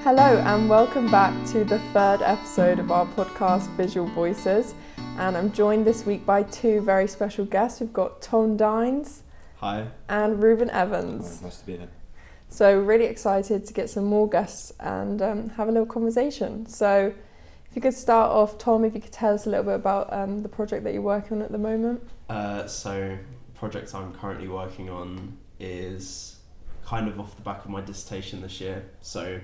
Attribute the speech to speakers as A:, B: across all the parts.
A: Hello and welcome back to the third episode of our podcast Visual Voices, and I'm joined this week by two very special guests. We've got Tom Dines.
B: Hi.
A: And Ruben Evans.
B: Nice to be here.
A: So really excited to get some more guests and have a little conversation. So if you could start off, Tom, if you could tell us a little bit about the project that you're working on at the moment.
B: So the project I'm currently working on is kind of off the back of my dissertation this year. So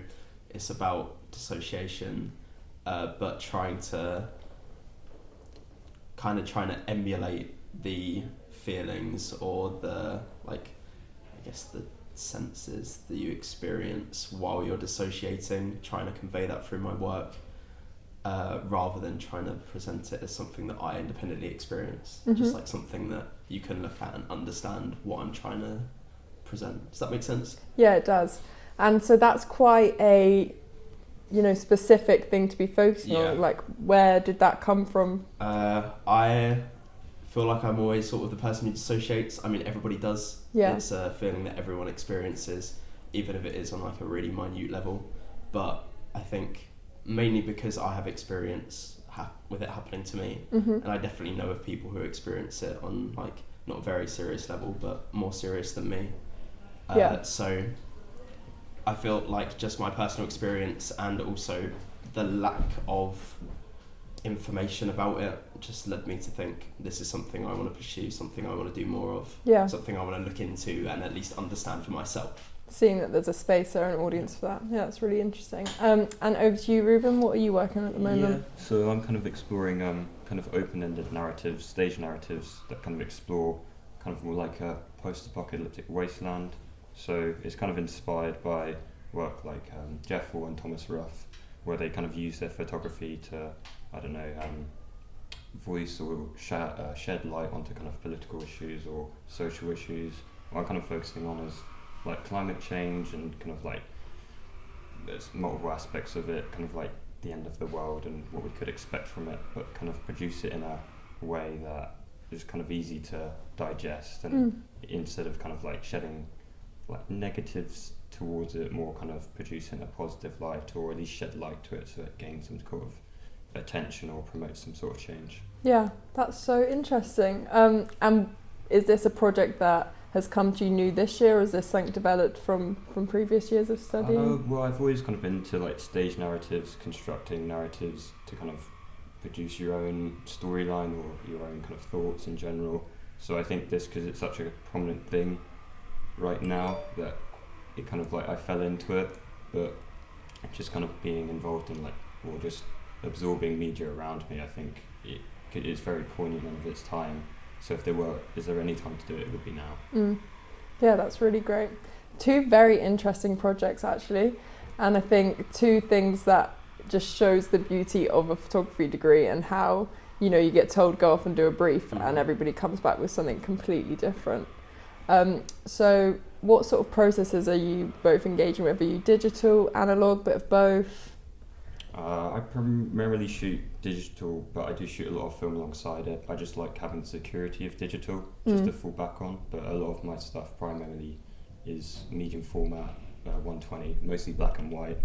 B: it's about dissociation, but trying to emulate the feelings or the senses that you experience while you're dissociating, trying to convey that through my work, rather than trying to present it as something that I independently experience, just like something that you can look at and understand what I'm trying to present. Does that make sense?
A: Yeah, it does. And so that's quite a, specific thing to be focusing on. Like, where did that come from?
B: I feel like I'm always sort of the person who dissociates. I mean, everybody does.
A: Yeah.
B: It's a feeling that everyone experiences, even if it is on like a really minute level. But I think mainly because I have experience with it happening to me, and I definitely know of people who experience it on like not a very serious level, but more serious than me. So I feel like just my personal experience and also the lack of information about it just led me to think this is something I want to pursue, something I want to do more of, something I want to look into and at least understand for myself.
A: Seeing that there's a space there, an audience for that. Yeah, that's really interesting. And over to you, Ruben, what are you working on at the moment?
C: Yeah, so I'm kind of exploring kind of open-ended narratives, stage narratives that kind of explore kind of more like a post-apocalyptic wasteland. So it's kind of inspired by work like Jeff Wall and Thomas Ruff, where they kind of use their photography to, voice or shed light onto kind of political issues or social issues. What I'm kind of focusing on is like climate change and kind of like there's multiple aspects of it, kind of like the end of the world and what we could expect from it, but kind of produce it in a way that is kind of easy to digest, and instead of kind of like shedding like negatives towards it, more kind of producing a positive light, or at least shed light to it so it gains some sort of attention or promotes some sort of change. Yeah,
A: that's so interesting. And is this a project that has come to you new this year, or is this something developed from previous years of studying?
C: Well, I've always kind of been into like stage narratives, constructing narratives to kind of produce your own storyline or your own kind of thoughts in general. So I think this, because it's such a prominent thing right now, that it kind of like I fell into it, but just kind of being involved in like, or just absorbing media around me, I think it is very poignant and of its time. So if is there any time to do it, it would be now.
A: Yeah, that's really great. Two very interesting projects actually, and I think two things that just shows the beauty of a photography degree and how, you get told go off and do a brief and everybody comes back with something completely different. So what sort of processes are you both engaging with? Are you digital, analog, bit of both?
C: I primarily shoot digital, but I do shoot a lot of film alongside it. I just like having the security of digital just to fall back on, but a lot of my stuff primarily is medium format, 120, mostly black and white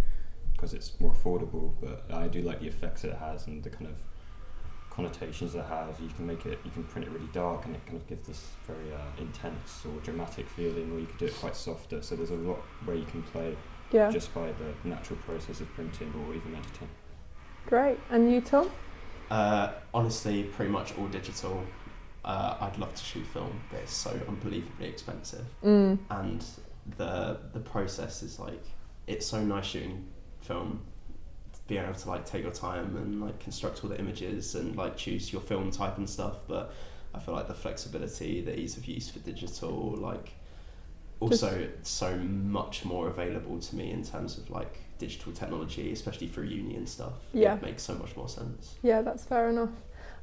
C: because it's more affordable, but I do like the effects it has and the kind of connotations it has. You can print it really dark and it kind of gives this very intense or dramatic feeling, or you could do it quite softer, so there's a lot where you can play just by the natural process of printing or even editing.
A: Great. And you, Tom?
B: Honestly, pretty much all digital. I'd love to shoot film, but it's so unbelievably expensive. And the process is like, it's so nice shooting film, being able to like take your time and like construct all the images and like choose your film type and stuff, but I feel like the flexibility, the ease of use for digital, like also so much more available to me in terms of like digital technology, especially for uni and stuff. It makes so much more sense.
A: Yeah, that's fair enough.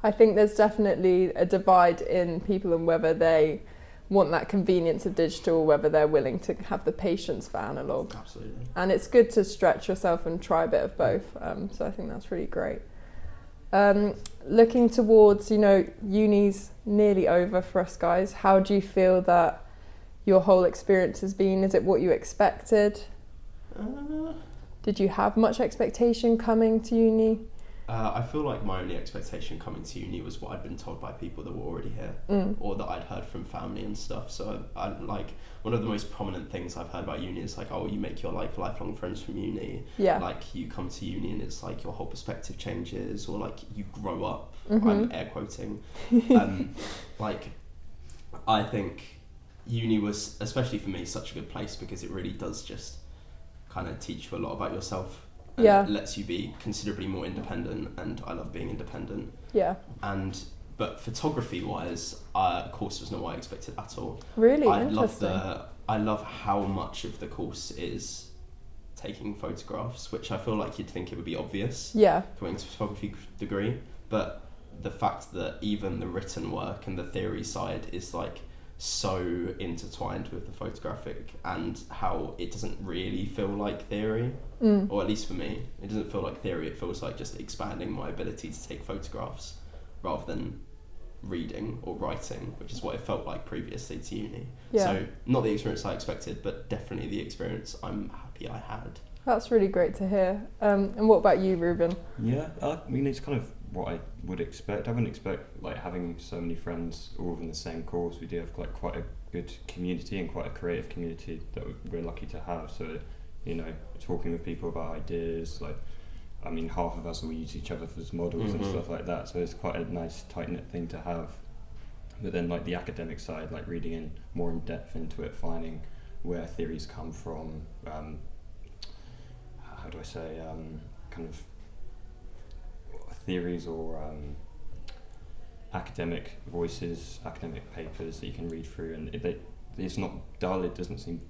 A: I think there's definitely a divide in people and whether they want that convenience of digital or whether they're willing to have the patience for analog.
B: Absolutely.
A: And it's good to stretch yourself and try a bit of both. So I think that's really great. Looking towards, uni's nearly over for us guys. How do you feel that your whole experience has been? Is it what you expected? Did you have much expectation coming to uni?
B: I feel like my only expectation coming to uni was what I'd been told by people that were already here, or that I'd heard from family and stuff. So I like, one of the most prominent things I've heard about uni is like, oh, you make your like lifelong friends from uni.
A: Yeah.
B: Like you come to uni and it's like your whole perspective changes, or like you grow up.
A: Mm-hmm.
B: I'm air quoting. Like, I think uni was, especially for me, such a good place because it really does just kind of teach you a lot about yourself. And
A: Yeah.
B: it lets you be considerably more independent, and I love being independent.
A: Yeah.
B: But photography wise, course was not what I expected at all.
A: Really
B: Interesting.
A: interesting.
B: I love how much of the course is taking photographs, which I feel like you'd think it would be obvious
A: Yeah.
B: going to a photography degree, but the fact that even the written work and the theory side is like so intertwined with the photographic, and how it doesn't really feel like theory, or at least for me, it doesn't feel like theory. It feels like just expanding my ability to take photographs rather than reading or writing, which is what it felt like previously to uni.
A: Yeah.
B: So not the experience I expected, but definitely the experience I'm happy I had.
A: That's really great to hear. And what about you, Ruben?
C: Yeah, I mean, it's kind of what I would expect. I wouldn't expect like having so many friends all in the same course. We do have like quite a good community and quite a creative community that we're lucky to have. So, you know, talking with people about ideas, like, I mean, half of us will use each other as models and stuff like that. So it's quite a nice tight-knit thing to have. But then like the academic side, like reading in more in depth into it, finding where theories come from, how do I say, kind of theories or academic voices, academic papers that you can read through, and it's not dull, it doesn't seem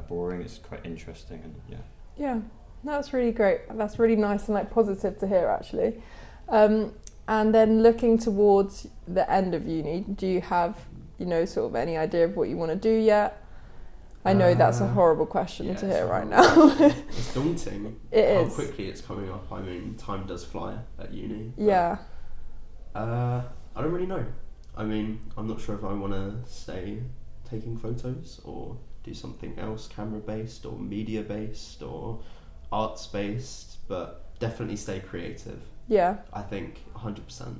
C: boring, it's quite interesting, and yeah.
A: Yeah, that's really great. That's really nice and like positive to hear, actually. And then looking towards the end of uni, do you have, you know, sort of any idea of what you want to do yet? I know that's a horrible question to hear right now.
B: It's daunting.
A: It is.
B: How quickly it's coming up. I mean, time does fly at uni.
A: Yeah.
B: I don't really know. I mean, I'm not sure if I want to stay taking photos or do something else, camera-based or media-based or arts-based, but definitely stay creative.
A: Yeah.
B: I think 100%.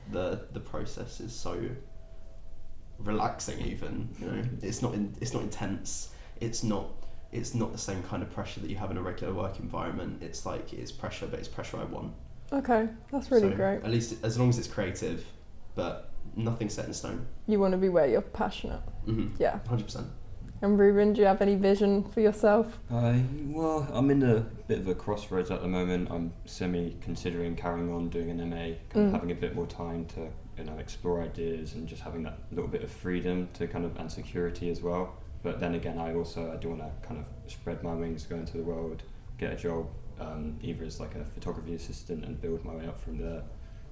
B: The process is so relaxing, even, you know. It's not intense. It's not the same kind of pressure that you have in a regular work environment. It's like, it's pressure, but it's pressure I want.
A: Okay, that's really
B: So,
A: great.
B: At least as long as it's creative, but nothing set in stone.
A: You want to be where you're passionate. Yeah.
B: 100%.
A: And Ruben, do you have any vision for yourself?
C: Well, I'm in a bit of a crossroads at the moment. I'm considering carrying on doing an MA, kind of having a bit more time to, you know, explore ideas and just having that little bit of freedom to kind of, and security as well. But then again, I do want to kind of spread my wings, go into the world, get a job, either as like a photography assistant and build my way up from there,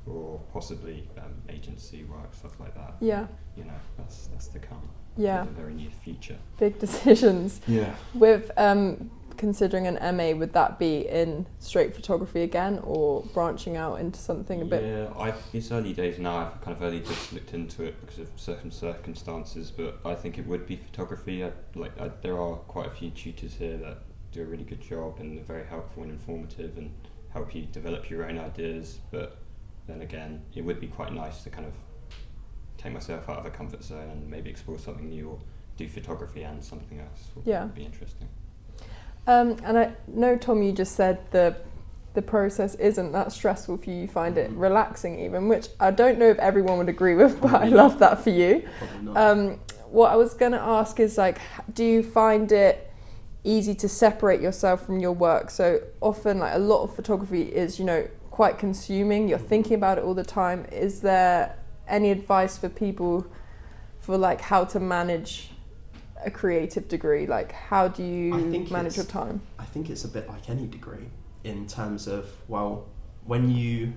C: or possibly agency work, stuff like that.
A: Yeah.
C: You know, that's to come.
A: Yeah.
C: In the very near future.
A: Big decisions.
C: Yeah.
A: With considering an MA, would that be in straight photography again, or branching out into something a bit?
C: Yeah, it's early days now. I've kind of only just looked into it because of certain circumstances, but I think it would be photography. There are quite a few tutors here that do a really good job and they're very helpful and informative and help you develop your own ideas. But then again, it would be quite nice to kind of take myself out of a comfort zone and maybe explore something new, or do photography and something else. Would be interesting.
A: And I know, Tom, you just said the process isn't that stressful for you. You find it relaxing even, which I don't know if everyone would agree with, but I love that for you. What I was going to ask is, like, do you find it easy to separate yourself from your work? So often, like, a lot of photography is, you know, quite consuming. You're thinking about it all the time. Is there any advice for people for like how to manage a creative degree? Like, how do you manage your time?
B: I think it's a bit like any degree in terms of, well, when you,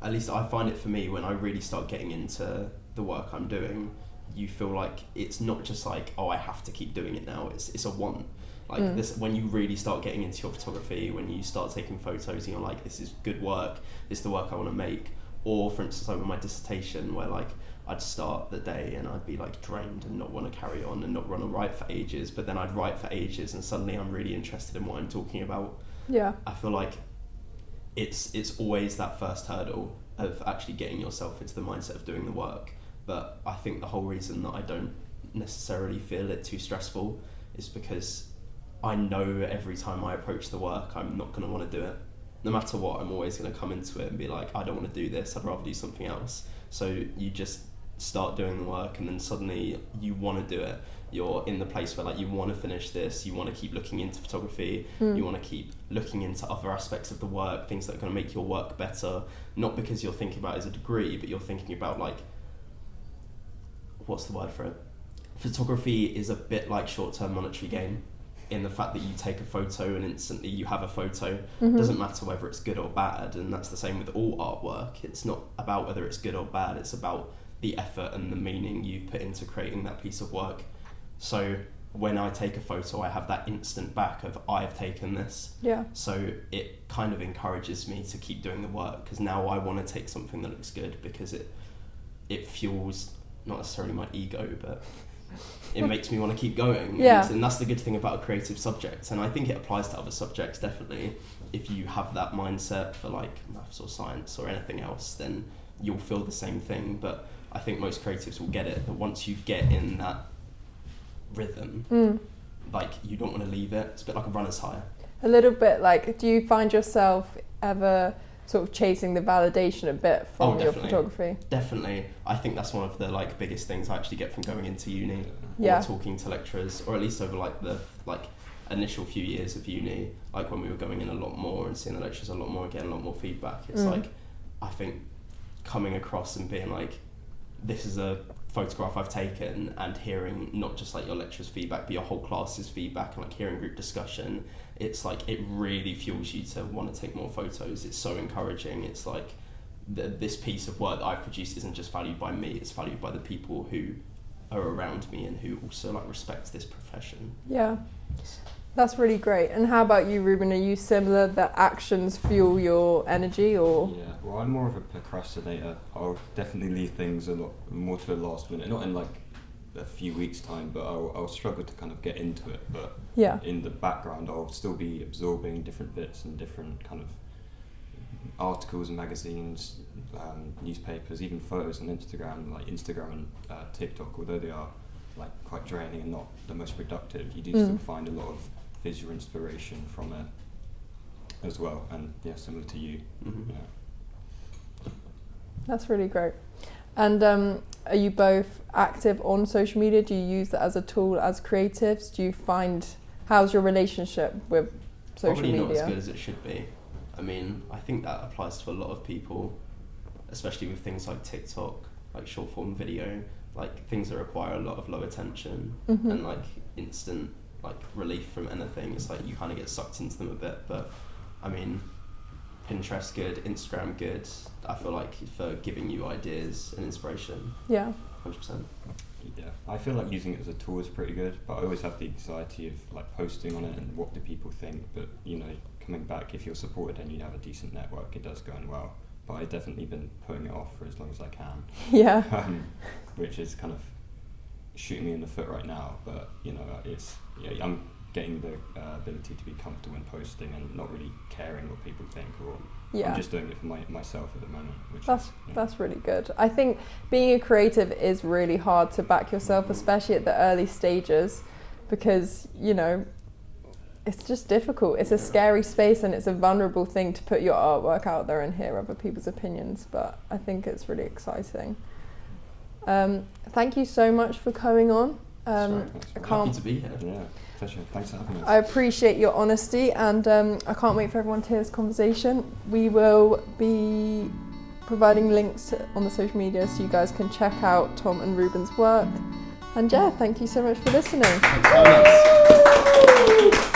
B: at least I find it for me, when I really start getting into the work I'm doing, you feel like it's not just like, oh, I have to keep doing it now. It's a want. Like this, when you really start getting into your photography, when you start taking photos and you're like, this is good work, this is the work I want to make. Or for instance, like with my dissertation, where like I'd start the day and I'd be like drained and not want to carry on and not want to write for ages, but then I'd write for ages and suddenly I'm really interested in what I'm talking about.
A: Yeah.
B: I feel like it's always that first hurdle of actually getting yourself into the mindset of doing the work. But I think the whole reason that I don't necessarily feel it too stressful is because I know every time I approach the work, I'm not going to want to do it. No matter what, I'm always going to come into it and be like, I don't want to do this, I'd rather do something else. So you just start doing the work and then suddenly you want to do it. You're in the place where like you want to finish this, you want to keep looking into photography, you want to keep looking into other aspects of the work, things that are going to make your work better, not because you're thinking about it as a degree, but you're thinking about like, what's the word for it? Photography is a bit like short-term monetary gain in the fact that you take a photo and instantly you have a photo. Doesn't matter whether it's good or bad, and that's the same with all artwork. It's not about whether it's good or bad, it's about the effort and the meaning you put into creating that piece of work. So when I take a photo, I have that instant back of I've taken this.
A: Yeah.
B: So it kind of encourages me to keep doing the work, because now I want to take something that looks good, because it fuels not necessarily my ego, but it makes me want to keep going.
A: Yeah.
B: And that's the good thing about a creative subject, and I think it applies to other subjects definitely. If you have that mindset for like maths or science or anything else, then you'll feel the same thing. But I think most creatives will get it, that once you get in that rhythm, like you don't want to leave it. It's a bit like a runner's high.
A: A little bit like, do you find yourself ever sort of chasing the validation a bit from your photography?
B: Definitely. I think that's one of the like biggest things I actually get from going into uni, or talking to lecturers, or at least over like the initial few years of uni, like when we were going in a lot more and seeing the lecturers a lot more and getting a lot more feedback. It's like, I think coming across and being like, this is a photograph I've taken, and hearing not just like your lecturer's feedback but your whole class's feedback, and like hearing group discussion, it's like it really fuels you to want to take more photos. It's so encouraging. It's like this piece of work that I've produced isn't just valued by me, it's valued by the people who are around me and who also like respect this profession.
A: Yeah, that's really great. And how about you, Ruben? Are you similar, that actions fuel your energy, or?
C: Yeah, well, I'm more of a procrastinator. I'll definitely leave things a lot more to the last minute, not in like a few weeks time, but I'll struggle to kind of get into it. But in the background I'll still be absorbing different bits and different kind of articles and magazines, newspapers, even photos on Instagram, like Instagram and TikTok. Although they are like quite draining and not the most productive, you do still find a lot of visual inspiration from it as well. And yeah, similar to you.
A: That's really great. And are you both active on social media? Do you use that as a tool as creatives? Do you find, how's your relationship with social media?
B: Probably not as good as it should be. I mean, I think that applies to a lot of people, especially with things like TikTok, like short form video, like things that require a lot of low attention and like instant like relief from anything. It's like you kind of get sucked into them a bit. But I mean, Pinterest good, Instagram good. I feel like for giving you ideas and inspiration.
A: Yeah.
B: 100%.
C: Yeah, I feel like using it as a tool is pretty good, but I always have the anxiety of like posting on it and what do people think. But you know, coming back, if you're supported and you have a decent network, it does go on well. But I've definitely been putting it off for as long as I can.
A: Yeah.
C: Which is kind of shooting me in the foot right now. But you know, I'm getting the ability to be comfortable in posting and not really caring what people think, or I'm just doing it for myself at the moment.
A: That's really good. I think being a creative is really hard to back yourself, especially at the early stages, because you know it's just difficult. It's a scary space and it's a vulnerable thing to put your artwork out there and hear other people's opinions. But I think it's really exciting. Thank you so much for coming on.
B: Happy to be here.
C: Yeah. Pleasure. Thanks for having us.
A: I appreciate your honesty, and I can't wait for everyone to hear this conversation. We will be providing links on the social media so you guys can check out Tom and Ruben's work. And yeah, thank you so much for listening.
B: Thanks for having us.